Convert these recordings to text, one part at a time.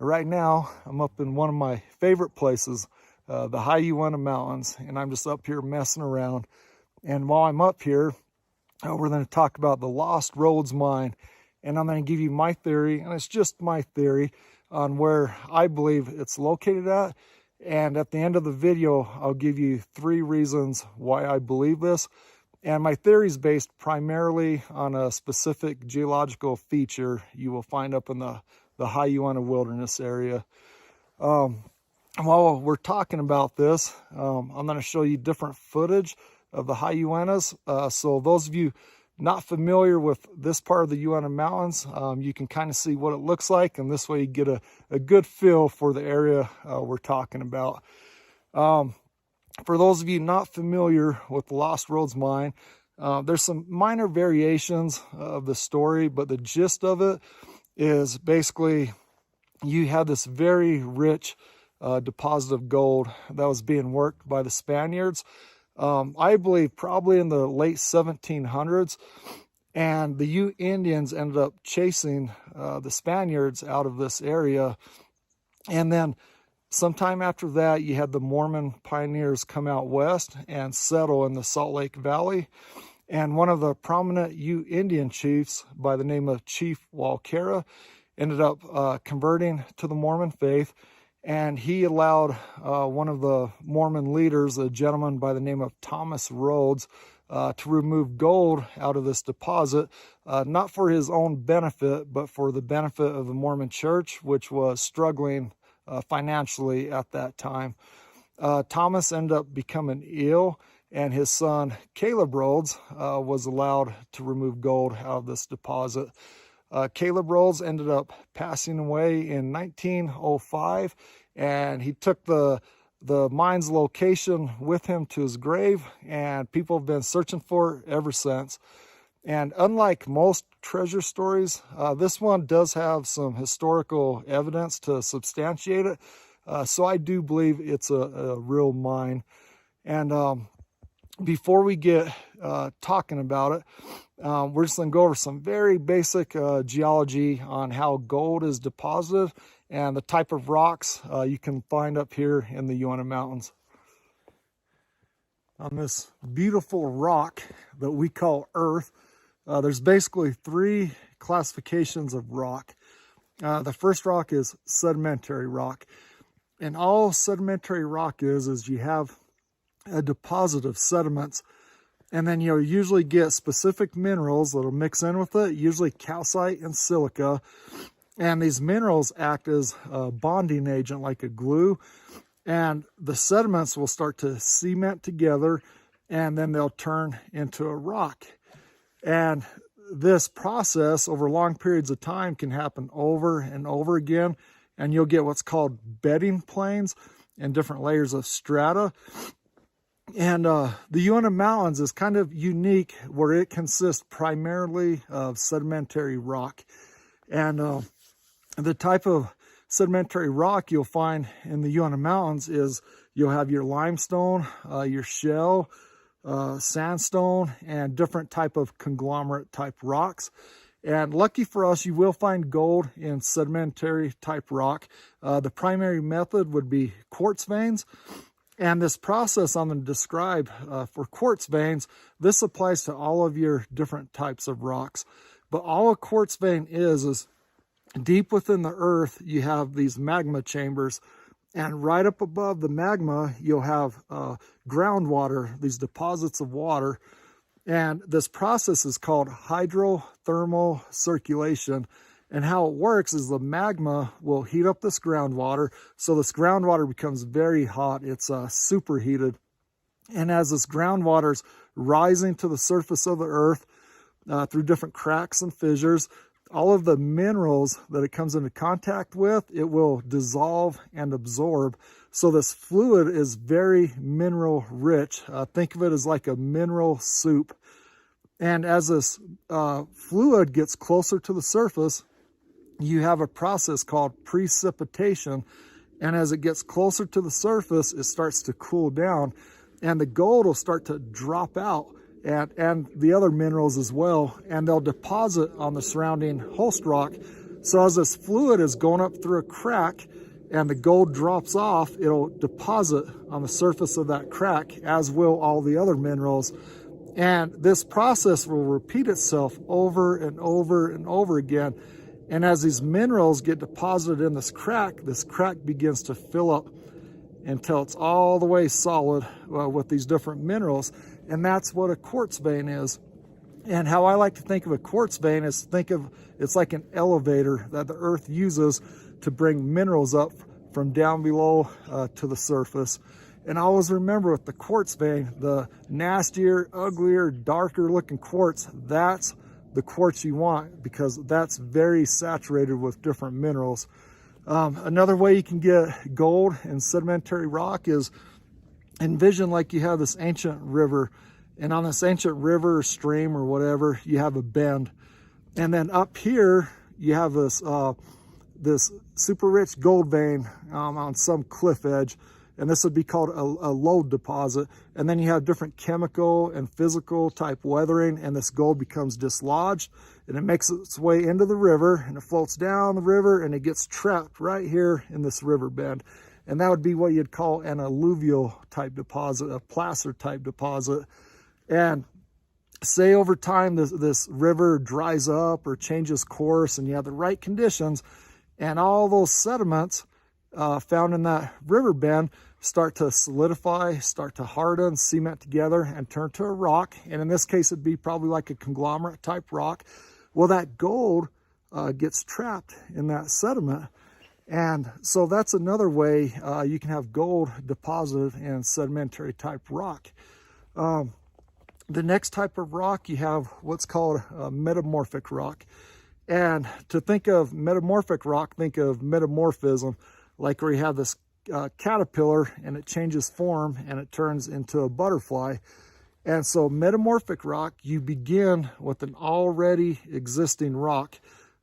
Right now, I'm up in one of my favorite places, the high Uinta Mountains, and I'm just up here messing around. And while I'm up here, we're going to talk about the Lost Rhoades mine, and I'm going to give you my theory, and it's just my theory, on where I believe it's located at. And at the end of the video, I'll give you 3 reasons why I believe this. And my theory is based primarily on a specific geological feature you will find up in the high Uinta wilderness area. While we're talking about this, I'm going to show you different footage of the high Uintas. So those of you not familiar with this part of the Uinta Mountains, you can kind of see what it looks like, and this way you get a good feel for the area we're talking about. For those of you not familiar with the Lost Rhoades mine, there's some minor variations of the story, but the gist of it is basically you had this very rich deposit of gold that was being worked by the Spaniards. I believe probably in the late 1700s, and the Ute Indians ended up chasing the Spaniards out of this area. And then sometime after that, you had the Mormon pioneers come out west and settle in the Salt Lake Valley. And one of the prominent Ute Indian chiefs by the name of Chief Walkera ended up converting to the Mormon faith. And he allowed one of the Mormon leaders, a gentleman by the name of Thomas Rhoades, to remove gold out of this deposit, not for his own benefit, but for the benefit of the Mormon church, which was struggling financially at that time. Thomas ended up becoming ill, and his son Caleb Rhoades was allowed to remove gold out of this deposit. Caleb Rhoades ended up passing away in 1905, and he took the mine's location with him to his grave, and people have been searching for it ever since. And unlike most treasure stories, this one does have some historical evidence to substantiate it. So I do believe it's a real mine. And before we get talking about it, we're just going to go over some very basic geology on how gold is deposited and the type of rocks you can find up here in the Uinta Mountains. On this beautiful rock that we call Earth, there's basically 3 classifications of rock. The first rock is sedimentary rock. And all sedimentary rock is you have a deposit of sediments, and then you'll usually get specific minerals that'll mix in with it, usually calcite and silica. And these minerals act as a bonding agent, like a glue, and the sediments will start to cement together, and then they'll turn into a rock. And this process over long periods of time can happen over and over again, and you'll get what's called bedding planes and different layers of strata. And the Uinta Mountains is kind of unique, where it consists primarily of sedimentary rock. And the type of sedimentary rock you'll find in the Uinta Mountains is you'll have your limestone, your shell, sandstone, and different type of conglomerate type rocks. And lucky for us, you will find gold in sedimentary type rock. The primary method would be quartz veins. And this process I'm going to describe for quartz veins, this applies to all of your different types of rocks. But all a quartz vein is deep within the earth, you have these magma chambers. And right up above the magma, you'll have groundwater, these deposits of water. And this process is called hydrothermal circulation. And how it works is the magma will heat up this groundwater. So this groundwater becomes very hot. It's superheated. And as this groundwater is rising to the surface of the earth through different cracks and fissures, all of the minerals that it comes into contact with, it will dissolve and absorb. So this fluid is very mineral rich. Think of it as like a mineral soup. And as this fluid gets closer to the surface, you have a process called precipitation. And as it gets closer to the surface, it starts to cool down, and the gold will start to drop out, and the other minerals as well, and they'll deposit on the surrounding host rock. So as this fluid is going up through a crack and the gold drops off, it'll deposit on the surface of that crack, as will all the other minerals. And this process will repeat itself over and over and over again. And as these minerals get deposited in this crack begins to fill up until it's all the way solid with these different minerals. And that's what a quartz vein is. And how I like to think of a quartz vein is it's like an elevator that the earth uses to bring minerals up from down below to the surface. And always remember, with the quartz vein, the nastier, uglier, darker looking quartz, that's the quartz you want, because that's very saturated with different minerals. Another way you can get gold in sedimentary rock is envision like you have this ancient river, and on this ancient river or stream or whatever, you have a bend. And then up here, you have this, this super rich gold vein on some cliff edge. And this would be called a lode deposit. And then you have different chemical and physical type weathering, and this gold becomes dislodged, and it makes its way into the river, and it floats down the river, and it gets trapped right here in this river bend. And that would be what you'd call an alluvial type deposit, a placer type deposit. And say over time this river dries up or changes course, and you have the right conditions, and all those sediments found in that river bend start to solidify, start to harden, cement together, and turn to a rock. And in this case, it'd be probably like a conglomerate type rock. Well, that gold gets trapped in that sediment. And so that's another way you can have gold deposited in sedimentary type rock. The next type of rock, you have what's called metamorphic rock. And to think of metamorphic rock, think of metamorphism, like where you have this caterpillar and it changes form and it turns into a butterfly. And so metamorphic rock, you begin with an already existing rock.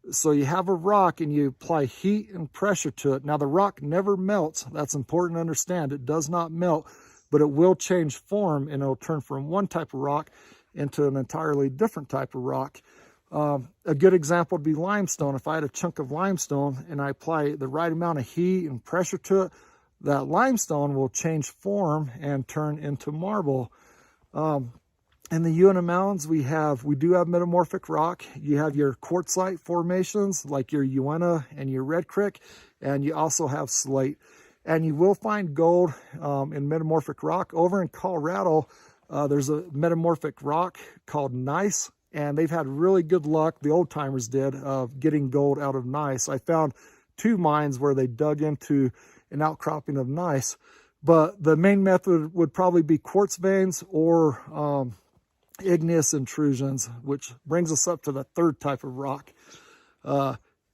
So you have a rock and you apply heat and pressure to it. Now the rock never melts. That's important to understand. It does not melt, but it will change form, and it'll turn from one type of rock into an entirely different type of rock. A good example would be limestone. If I had a chunk of limestone and I apply the right amount of heat and pressure to it, that limestone will change form and turn into marble. In the Uinta Mountains, we do have metamorphic rock. You have your quartzite formations like your Uinta and your Red Creek, and you also have slate. And you will find gold in metamorphic rock. Over in Colorado, there's a metamorphic rock called gneiss, and they've had really good luck, the old timers did, of getting gold out of gneiss. I found 2 mines where they dug into an outcropping of gneiss, but the main method would probably be quartz veins or igneous intrusions, which brings us up to the third type of rock,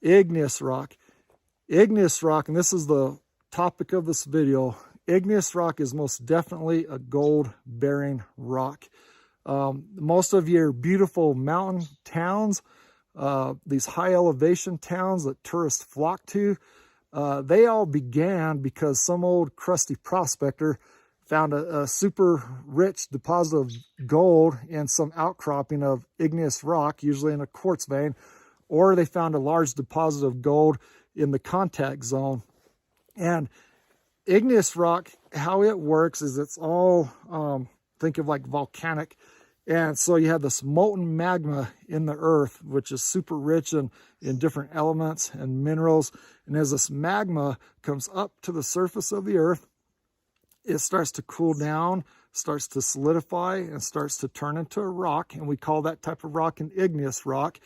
igneous rock. Igneous rock, and this is the topic of this video, igneous rock is most definitely a gold-bearing rock. Most of your beautiful mountain towns, these high elevation towns that tourists flock to, they all began because some old crusty prospector found a super rich deposit of gold in some outcropping of igneous rock, usually in a quartz vein, or they found a large deposit of gold in the contact zone. And igneous rock, how it works is it's all, think of like volcanic. And so you have this molten magma in the earth, which is super rich in different elements and minerals. And as this magma comes up to the surface of the earth, it starts to cool down, starts to solidify, and starts to turn into a rock. And we call that type of rock an igneous rock.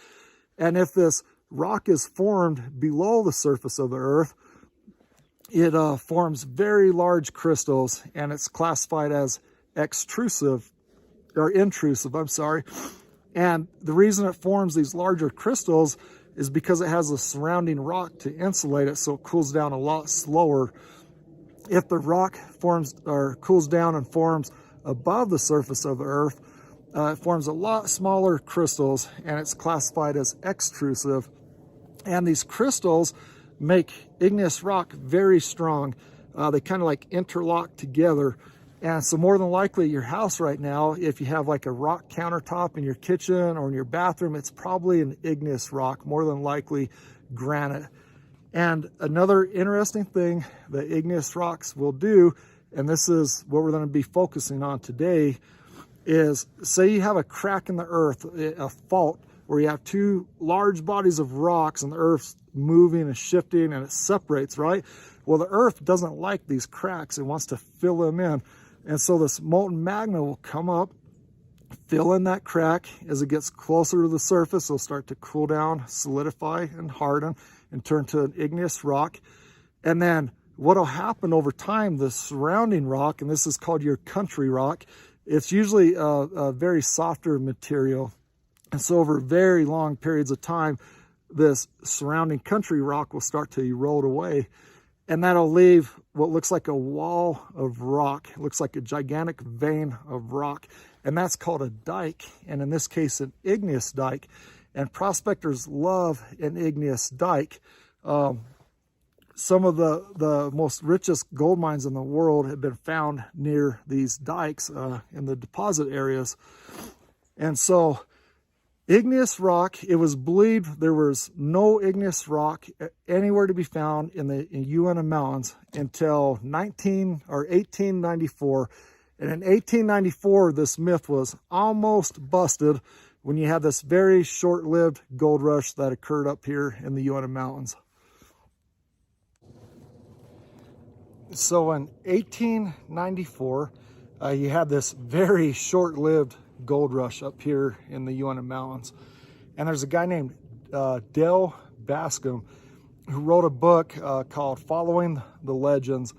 And if this rock is formed below the surface of the earth, it forms very large crystals, and it's classified as intrusive. And the reason it forms these larger crystals is because it has a surrounding rock to insulate it, so it cools down a lot slower. If the rock forms or cools down and forms above the surface of the earth, it forms a lot smaller crystals, and it's classified as extrusive. And these crystals make igneous rock very strong. They kind of like interlock together. And so more than likely your house right now, if you have like a rock countertop in your kitchen or in your bathroom, it's probably an igneous rock more than likely. granite. And another interesting thing that igneous rocks will do, and this is what we're going to be focusing on today, is say you have a crack in the earth, a fault, where you have two large bodies of rocks and the earth's moving and shifting and it separates, right? Well, the earth doesn't like these cracks. It wants to fill them in. And so this molten magma will come up, fill in that crack. As it gets closer to the surface, it'll start to cool down, solidify, and harden, and turn to an igneous rock. And then what'll happen over time, the surrounding rock, and this is called your country rock, it's usually a very softer material. And so over very long periods of time, this surrounding country rock will start to erode away. And that'll leave what looks like a wall of rock. It looks like a gigantic vein of rock. And that's called a dike. And in this case, an igneous dike. And prospectors love an igneous dike. Some of the most richest gold mines in the world have been found near these dikes in the deposit areas. And so igneous rock, it was believed there was no igneous rock anywhere to be found in the Uinta Mountains until 1894. And in 1894, this myth was almost busted when you had this very short-lived gold rush that occurred up here in the Uinta Mountains. So in 1894, you had this very short-lived gold rush up here in the Uinta Mountains. And there's a guy named Dale Bascom who wrote a book called Following the Legends.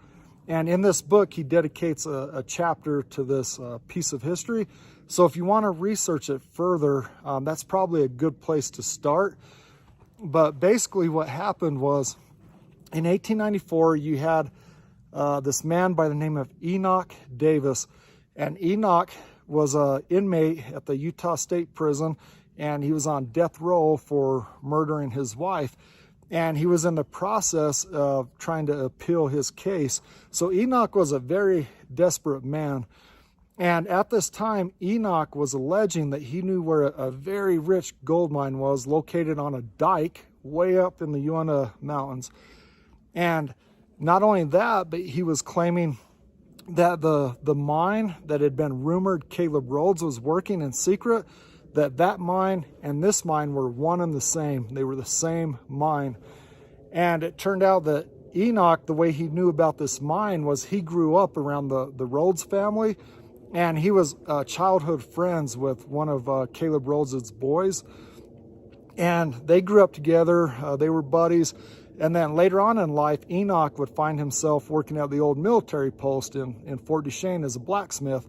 And in this book, he dedicates a chapter to this piece of history. So if you want to research it further, that's probably a good place to start. But basically what happened was in 1894, you had this man by the name of Enoch Davis. And Enoch was an inmate at the Utah State Prison, and he was on death row for murdering his wife. And he was in the process of trying to appeal his case. So Enoch was a very desperate man. And at this time, Enoch was alleging that he knew where a very rich gold mine was located on a dike way up in the Uinta Mountains. And not only that, but he was claiming that the mine that had been rumored Caleb Rhoades was working in secret, that mine and this mine were one and the same. They were the same mine. And it turned out that Enoch, the way he knew about this mine was he grew up around the Rhoades family, and he was childhood friends with one of Caleb Rhoades' boys. And they grew up together. They were buddies. And then later on in life, Enoch would find himself working at the old military post in Fort Duchesne as a blacksmith.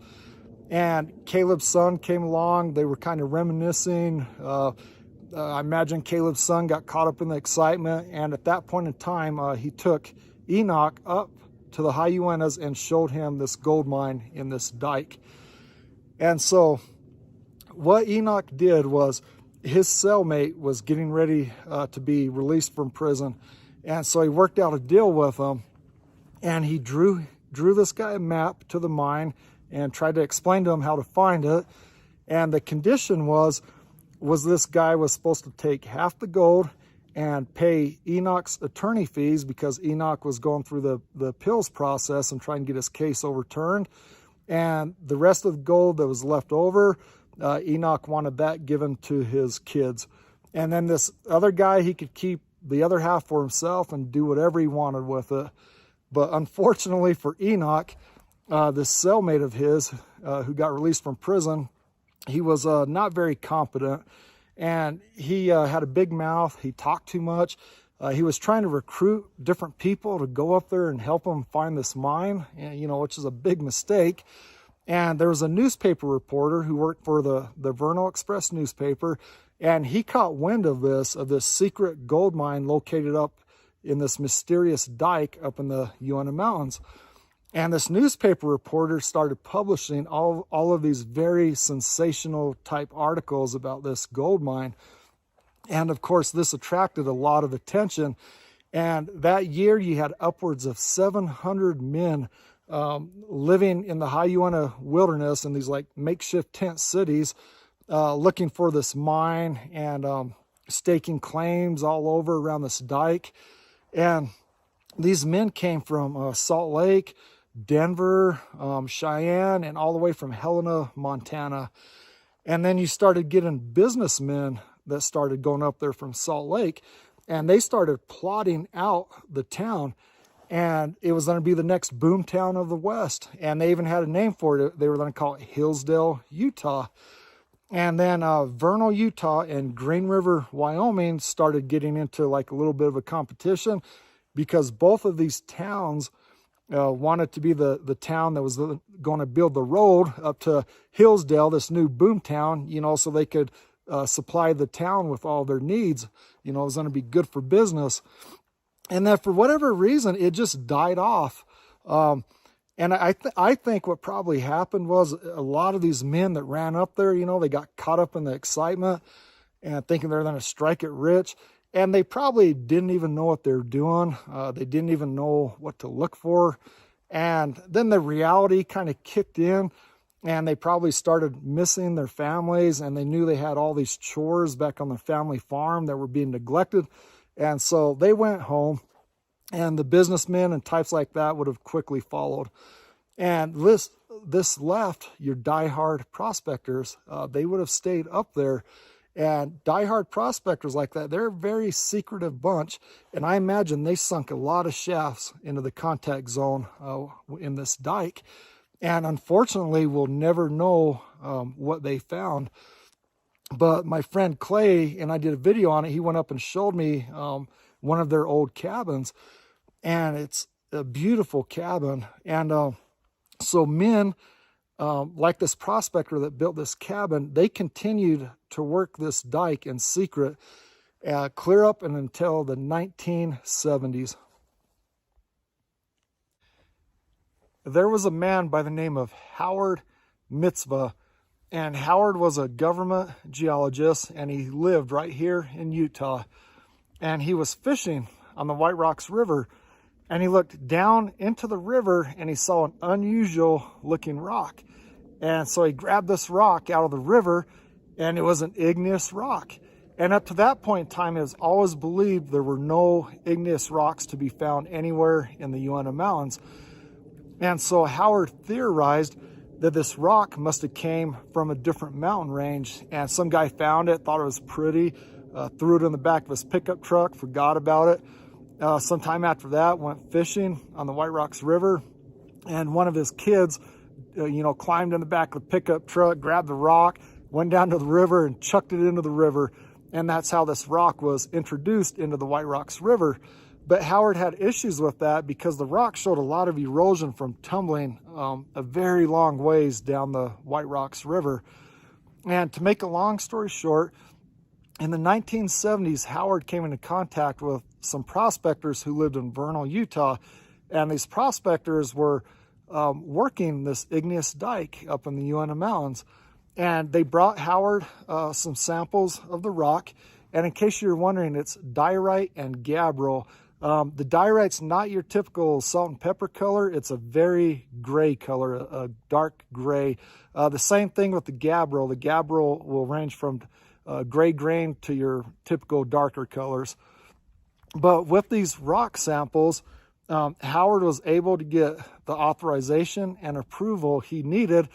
And Caleb's son came along. They were kind of reminiscing. I imagine Caleb's son got caught up in the excitement. And at that point in time, he took Enoch up to the high Uintas and showed him this gold mine in this dike. And so what Enoch did was, his cellmate was getting ready to be released from prison. And so he worked out a deal with him, and he drew this guy a map to the mine and tried to explain to him how to find it. And the condition was this guy was supposed to take half the gold and pay Enoch's attorney fees, because Enoch was going through the appeals process and trying to get his case overturned. And the rest of the gold that was left over, Enoch wanted that given to his kids. And then this other guy, he could keep the other half for himself and do whatever he wanted with it. But unfortunately for Enoch, this cellmate of his who got released from prison, he was not very competent, and he had a big mouth. He talked too much. He was trying to recruit different people to go up there and help him find this mine, which is a big mistake. And there was a newspaper reporter who worked for the Vernal Express newspaper, and he caught wind of this secret gold mine located up in this mysterious dike up in the Uinta Mountains. And this newspaper reporter started publishing all of these very sensational type articles about this gold mine. And of course, this attracted a lot of attention. And that year, you had upwards of 700 men living in the high Uinta wilderness in these like makeshift tent cities, looking for this mine. And staking claims all over around this dike. And these men came from Salt Lake, Denver, Cheyenne, and all the way from Helena, Montana. And then you started getting businessmen that started going up there from Salt Lake, and they started plotting out the town, and it was going to be the next boom town of the West. And they even had a name for it. They were going to call it Hillsdale, Utah. And then Vernal, Utah and Green River, Wyoming started getting into like a little bit of a competition, because both of these towns wanted to be the town that was going to build the road up to Hillsdale, this new boom town, you know, so they could supply the town with all their needs. You know, it was going to be good for business. And then for whatever reason, it just died off. And I think what probably happened was a lot of these men that ran up there, you know, they got caught up in the excitement and thinking they're going to strike it rich. And they probably didn't even know what they were doing. They didn't even know what to look for. And then the reality kind of kicked in, and they probably started missing their families, and they knew they had all these chores back on the family farm that were being neglected. And so they went home, and the businessmen and types like that would have quickly followed. And this left your diehard prospectors. They would have stayed up there. And diehard prospectors like that, they're a very secretive bunch. And I imagine they sunk a lot of shafts into the contact zone in this dike. And unfortunately, we'll never know what they found. But my friend Clay, and I did a video on it, he went up and showed me one of their old cabins. And it's a beautiful cabin. And so men, like this prospector that built this cabin, they continued to work this dike in secret, clear up and until the 1970s. There was a man by the name of Howard Mitzvah, and Howard was a government geologist, and he lived right here in Utah. And he was fishing on the White Rocks River, and he looked down into the river and he saw an unusual looking rock. And so he grabbed this rock out of the river, and it was an igneous rock. And up to that point in time, it was always believed there were no igneous rocks to be found anywhere in the Uinta Mountains. And so Howard theorized that this rock must have came from a different mountain range, and some guy found it, thought it was pretty, threw it in the back of his pickup truck, forgot about it. Sometime after that, went fishing on the White Rocks River, and one of his kids, climbed in the back of the pickup truck, grabbed the rock, went down to the river and chucked it into the river. And that's how this rock was introduced into the White Rocks River. But Howard had issues with that because the rock showed a lot of erosion from tumbling a very long ways down the White Rocks River. And to make a long story short, in the 1970s, Howard came into contact with some prospectors who lived in Vernal, Utah. And these prospectors were working this igneous dike up in the Uinta Mountains. And they brought Howard some samples of the rock. And in case you're wondering, it's diorite and gabbro. The diorite's not your typical salt and pepper color. It's a very gray color, a dark gray. The same thing with the gabbro. The gabbro will range from gray grain to your typical darker colors. But with these rock samples, Howard was able to get the authorization and approval he needed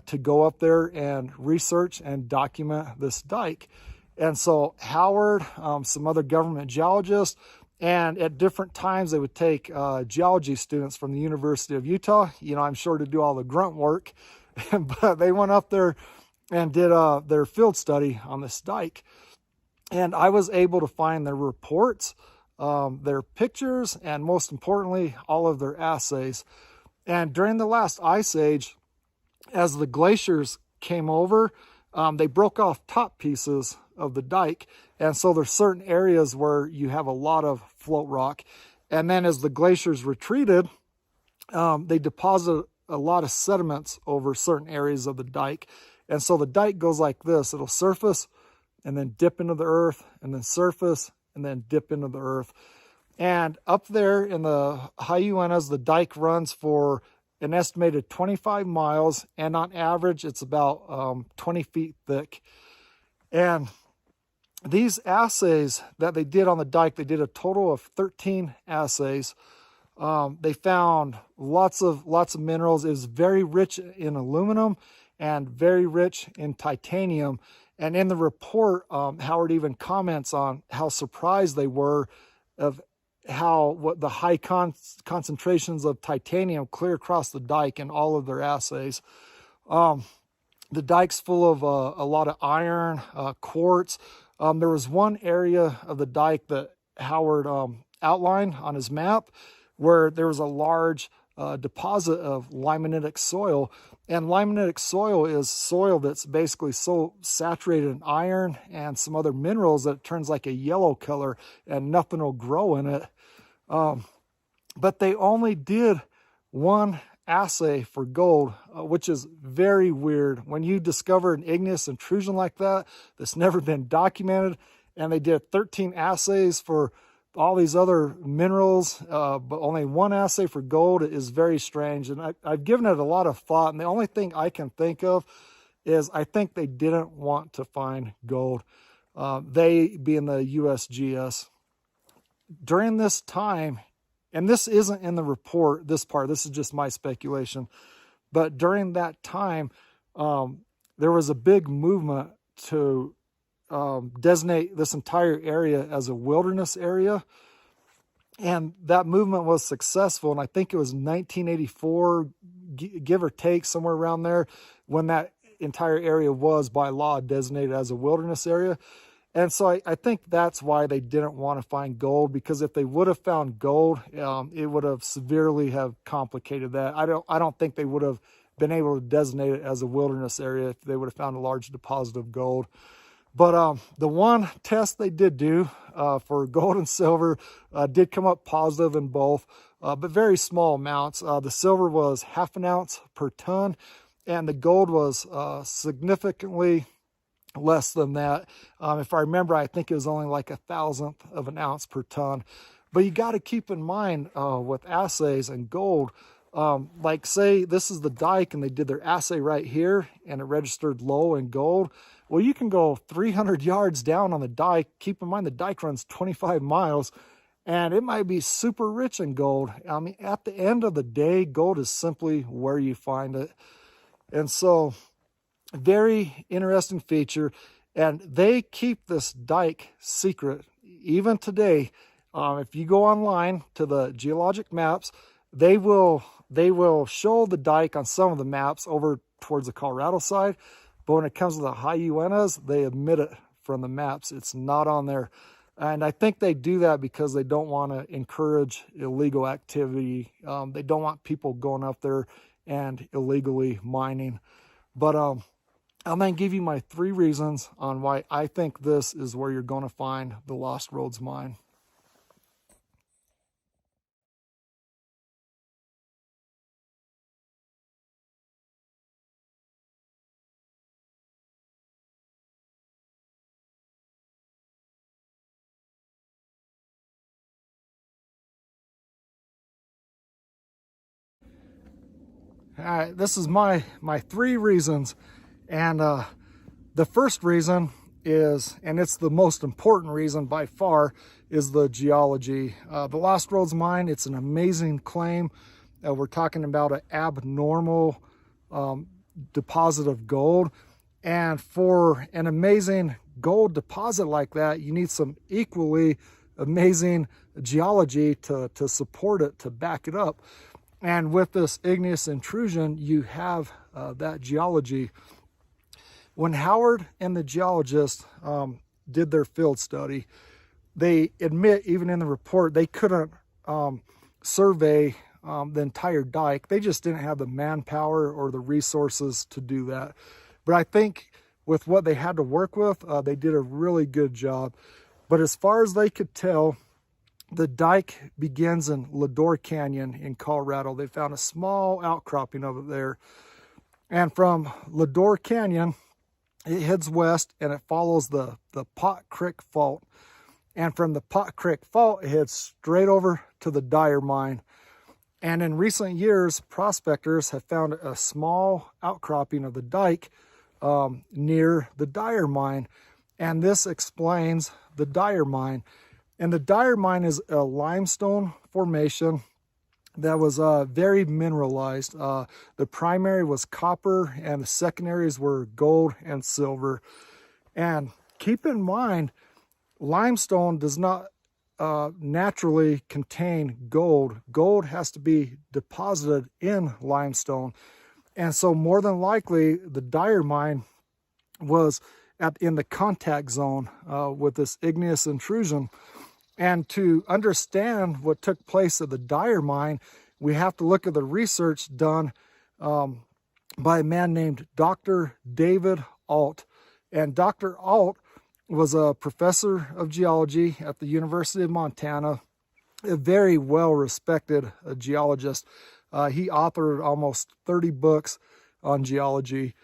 to go up there and research and document this dike. And so Howard, some other government geologists, and at different times they would take geology students from the University of Utah, I'm sure to do all the grunt work, but they went up there and did their field study on this dike. And I was able to find their reports, their pictures, and most importantly, all of their assays. And during the last ice age, as the glaciers came over, they broke off top pieces of the dike. And so there's certain areas where you have a lot of float rock. And then as the glaciers retreated, they deposit a lot of sediments over certain areas of the dike. And so the dike goes like this. It'll surface and then dip into the earth, and then surface and then dip into the earth. And up there in the high Uintas, the dike runs for an estimated 25 miles, and on average, it's about 20 feet thick. And these assays that they did on the dike, they did a total of 13 assays. They found lots of minerals. It was very rich in aluminum and very rich in titanium. And in the report, Howard even comments on how surprised they were of what the high concentrations of titanium clear across the dike in all of their assays. The dike's full of a lot of iron, quartz. There was one area of the dike that Howard outlined on his map where there was a large deposit of limonitic soil. And limonitic soil is soil that's basically so saturated in iron and some other minerals that it turns like a yellow color and nothing will grow in it. But they only did one assay for gold, which is very weird. When you discover an igneous intrusion like that, that's never been documented, and they did 13 assays for all these other minerals, but only one assay for gold, is very strange. And I've given it a lot of thought, and the only thing I can think of is I think they didn't want to find gold, they being the USGS. During this time, and this isn't in the report, this is just my speculation, but during that time, there was a big movement to designate this entire area as a wilderness area. And that movement was successful. And I think it was 1984, give or take, somewhere around there, when that entire area was by law designated as a wilderness area. And so I think that's why they didn't want to find gold, because if they would have found gold, it would have severely have complicated that. I don't think they would have been able to designate it as a wilderness area if they would have found a large deposit of gold. But the one test they did do for gold and silver did come up positive in both, but very small amounts. The silver was 1/2 ounce per ton, and the gold was significantly less than that. If I remember, I think it was only like 1/1000th of an ounce per ton. But you got to keep in mind with assays and gold, like say this is the dike and they did their assay right here and it registered low in gold. Well, you can go 300 yards down on the dike. Keep in mind the dike runs 25 miles and it might be super rich in gold. I mean, at the end of the day, gold is simply where you find it. And so, very interesting feature. And they keep this dike secret even today. If you go online to the geologic maps, they will show the dike on some of the maps over towards the Colorado side. But when it comes to the high Uintas, they omit it from the maps. It's not on there. And I think they do that because they don't want to encourage illegal activity. They don't want people going up there and illegally mining. But I'm going to give you my 3 reasons on why I think this is where you're going to find the Lost Rhoades mine. All right, this is my 3 reasons. And the first reason is, and it's the most important reason by far, is the geology. The Lost Rhoades mine, it's an amazing claim. We're talking about an abnormal deposit of gold. And for an amazing gold deposit like that, you need some equally amazing geology to support it, to back it up. And with this igneous intrusion, you have that geology. When Howard and the geologists did their field study, they admit, even in the report, they couldn't survey the entire dike. They just didn't have the manpower or the resources to do that. But I think with what they had to work with, they did a really good job. But as far as they could tell, the dike begins in Lador Canyon in Colorado. They found a small outcropping of it there. And from Lador Canyon, it heads west and it follows the Pot Creek Fault. And from the Pot Creek Fault, it heads straight over to the Dyer mine. And in recent years, prospectors have found a small outcropping of the dike near the Dyer mine. And this explains the Dike mine. And the Dike mine is a limestone formation that was very mineralized. The primary was copper and the secondaries were gold and silver. And keep in mind, limestone does not naturally contain gold. Gold has to be deposited in limestone. And so more than likely, the Dike mine was in the contact zone with this igneous intrusion. And to understand what took place at the Dike mine, we have to look at the research done by a man named Dr. David Alt. And Dr. Alt was a professor of geology at the University of Montana, a very well-respected geologist. He authored almost 30 books on geology.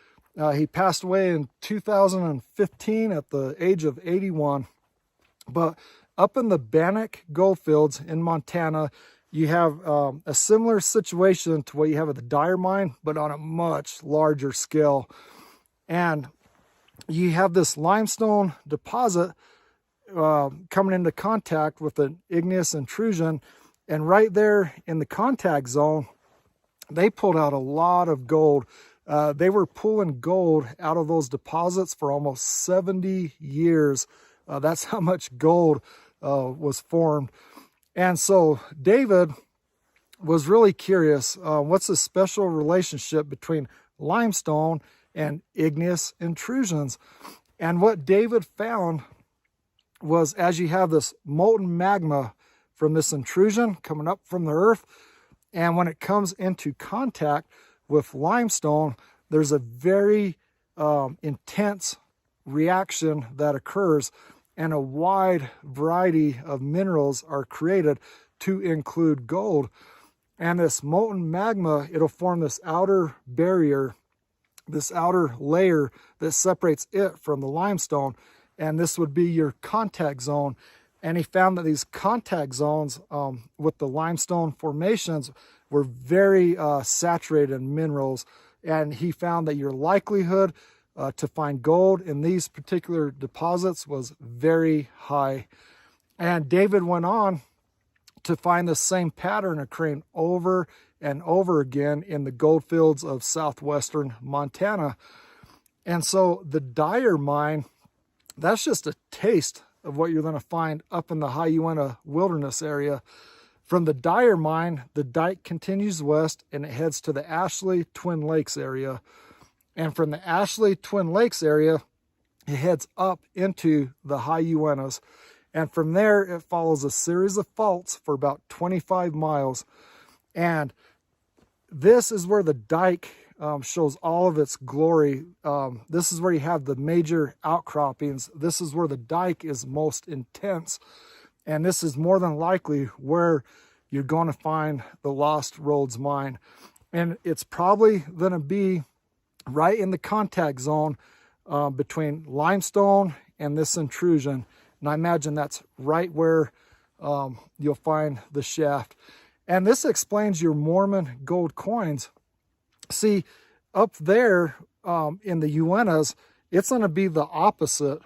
He passed away in 2015 at the age of 81. But up in the Bannock goldfields in Montana, you have a similar situation to what you have at the Dike mine, but on a much larger scale. And you have this limestone deposit coming into contact with an igneous intrusion. And right there in the contact zone, they pulled out a lot of gold. They were pulling gold out of those deposits for almost 70 years. That's how much gold was formed. And so David was really curious, what's the special relationship between limestone and igneous intrusions? And what David found was, as you have this molten magma from this intrusion coming up from the earth, and when it comes into contact with limestone, there's a very intense reaction that occurs, and a wide variety of minerals are created to include gold. And this molten magma, it'll form this outer barrier, this outer layer that separates it from the limestone. And this would be your contact zone. And he found that these contact zones with the limestone formations were very saturated in minerals. And he found that your likelihood to find gold in these particular deposits was very high. And David went on to find the same pattern occurring over and over again in the gold fields of southwestern Montana. And so the Dike mine, that's just a taste of what you're going to find up in the high Uinta wilderness area. From the Dike mine, the dike continues west and it heads to the Ashley Twin Lakes area. And from the Ashley Twin Lakes area, it heads up into the high Uintas. And from there, it follows a series of faults for about 25 miles. And this is where the dike shows all of its glory. This is where you have the major outcroppings. This is where the dike is most intense. And this is more than likely where you're going to find the lost Rhoades mine. And it's probably going to be right in the contact zone between limestone and this intrusion. And I imagine that's right where you'll find the shaft. And this explains your Mormon gold coins. See, up there in the Uintas, it's going to be the opposite.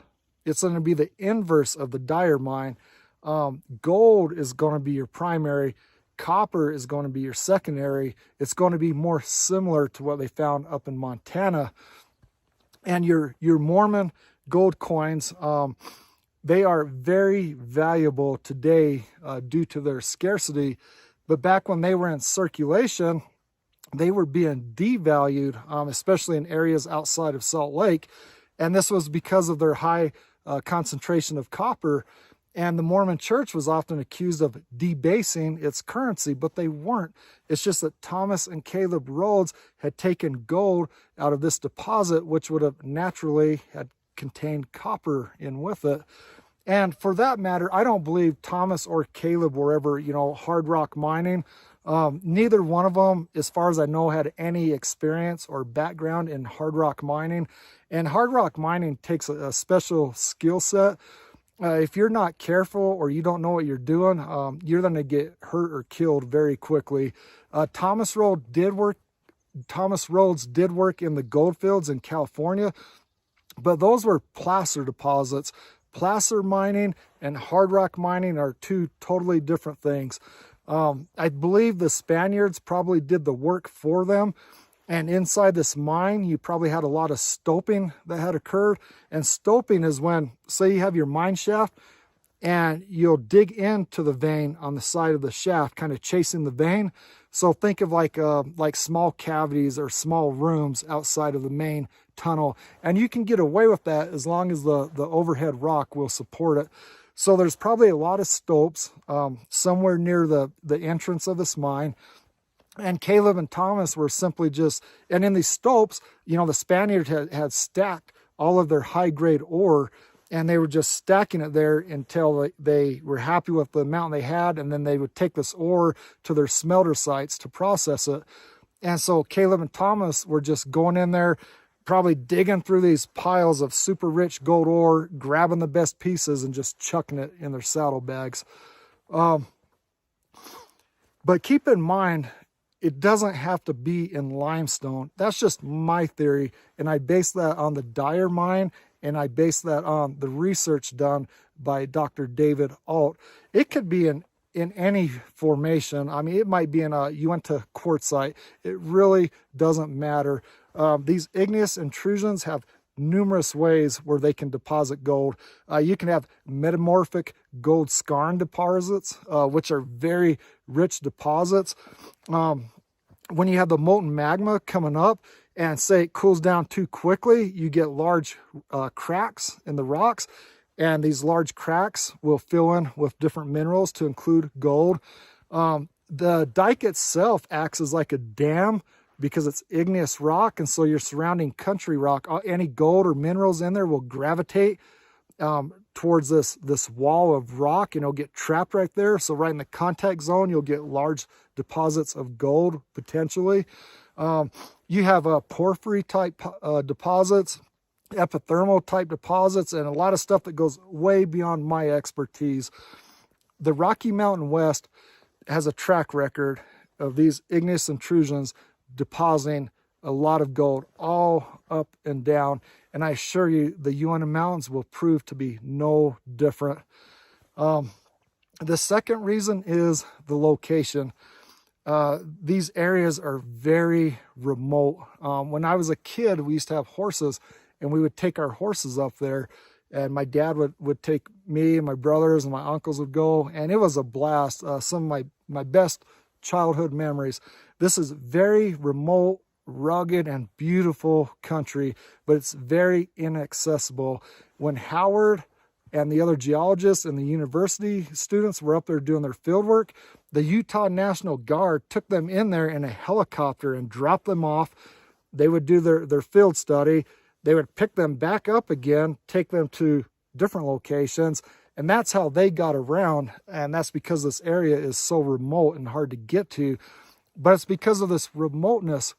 It's going to be the inverse of the Dike mine. Gold is going to be your primary. Copper is going to be your secondary. It's going to be more similar to what they found up in Montana. And your Mormon gold coins, they are very valuable today due to their scarcity. But back when they were in circulation, they were being devalued, especially in areas outside of Salt Lake. And this was because of their high concentration of copper. And the Mormon church was often accused of debasing its currency, but they weren't. It's just that Thomas and Caleb Rhoades had taken gold out of this deposit, which would have naturally had contained copper in with it. And for that matter, I don't believe Thomas or Caleb were ever, hard rock mining. Neither one of them, as far as I know, had any experience or background in hard rock mining. And hard rock mining takes a special skill set. If you're not careful or you don't know what you're doing, you're going to get hurt or killed very quickly. Thomas Rhoades did work in the gold fields in California, But those were placer deposits. Placer mining and hard rock mining are two totally different things. I believe the Spaniards probably did the work for them. And inside this mine, you probably had a lot of stoping that had occurred. And stoping is when, say you have your mine shaft, and you'll dig into the vein on the side of the shaft, kind of chasing the vein. So think of like small cavities or small rooms outside of the main tunnel. And you can get away with that as long as the overhead rock will support it. So there's probably a lot of stopes somewhere near the entrance of this mine. And Caleb and Thomas were simply just, and in these stopes, you know, the Spaniards had stacked all of their high-grade ore, and they were just stacking it there until they were happy with the amount they had, and then they would take this ore to their smelter sites to process it. And so Caleb and Thomas were just going in there, probably digging through these piles of super rich gold ore, grabbing the best pieces and just chucking it in their saddlebags. But keep in mind, it doesn't have to be in limestone. That's just my theory, and I base that on the Dyer mine, and I base that on the research done by Dr. David Alt. It could be in any formation. I mean, it might be in a Uinta quartzite. It really doesn't matter. These igneous intrusions have numerous ways where they can deposit gold. You can have metamorphic gold skarn deposits, which are very rich deposits. When you have the molten magma coming up, and say it cools down too quickly, you get large cracks in the rocks, and these large cracks will fill in with different minerals to include gold. The dike itself acts as like a dam because it's igneous rock, and so your surrounding country rock, any gold or minerals in there will gravitate towards this wall of rock, and it'll get trapped right there. So right in the contact zone, you'll get large deposits of gold potentially. You have porphyry type deposits, epithermal type deposits, and a lot of stuff that goes way beyond my expertise. The Rocky Mountain West has a track record of these igneous intrusions depositing a lot of gold all up and down, and I assure you the Uinta Mountains will prove to be no different. The second reason is the location. These areas are very remote. When I was a kid, we used to have horses, and we would take our horses up there, and my dad would take me and my brothers and my uncles would go, and it was a blast. Some of my best childhood memories. This is very remote, rugged, and beautiful country, but it's very inaccessible. When Howard and the other geologists and the university students were up there doing their field work, the Utah National Guard took them in there in a helicopter and dropped them off. They would do their field study. They would pick them back up again, take them to different locations, and that's how they got around. And that's because this area is so remote and hard to get to. But it's because of this remoteness.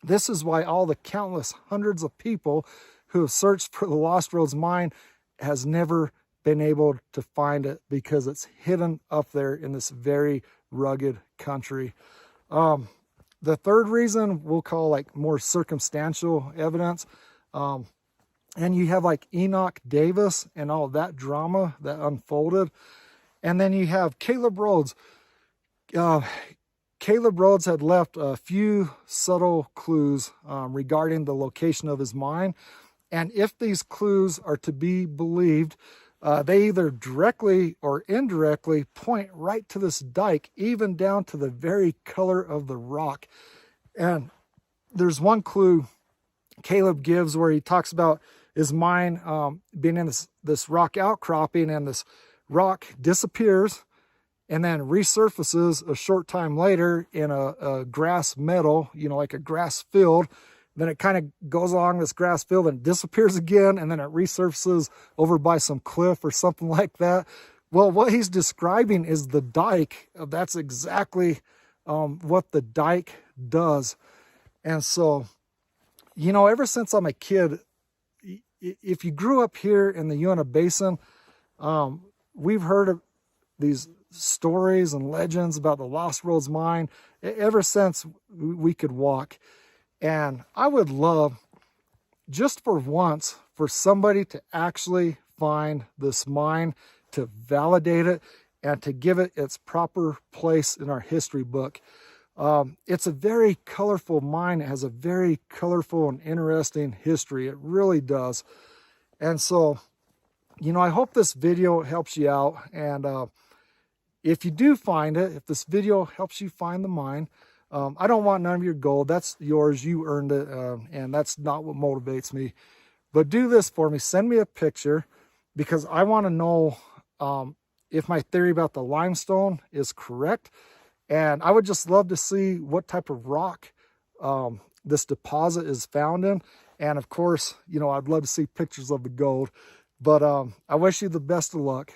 This is why all the countless hundreds of people who have searched for the Lost Rhoades mine has never been able to find it, because it's hidden up there in this very rugged country. The third reason we'll call like more circumstantial evidence. And you have like Enoch Davis and all that drama that unfolded. And then you have Caleb Rhoades. Caleb Rhoades had left a few subtle clues regarding the location of his mine. And if these clues are to be believed, they either directly or indirectly point right to this dike, even down to the very color of the rock. And there's one clue Caleb gives where he talks about his mine being in this rock outcropping, and this rock disappears and then resurfaces a short time later in a grass meadow, you know, like a grass field. Then it kind of goes along this grass field and disappears again, and then it resurfaces over by some cliff or something like that. Well, what he's describing is the dike. That's exactly what the dike does. And so, you know, ever since I'm a kid, if you grew up here in the Uinta Basin, we've heard of these stories and legends about the Lost Rhoades mine ever since we could walk. And I would love, just for once, for somebody to actually find this mine, to validate it, and to give it its proper place in our history book. It's a very colorful mine. It has a very colorful and interesting history. It really does. And so, you know, I hope this video helps you out. And if you do find it, if this video helps you find the mine, I don't want none of your gold. That's yours. You earned it. And that's not what motivates me. But do this for me. Send me a picture, because I want to know if my theory about the limestone is correct. And I would just love to see what type of rock this deposit is found in. And of course, you know, I'd love to see pictures of the gold. But I wish you the best of luck.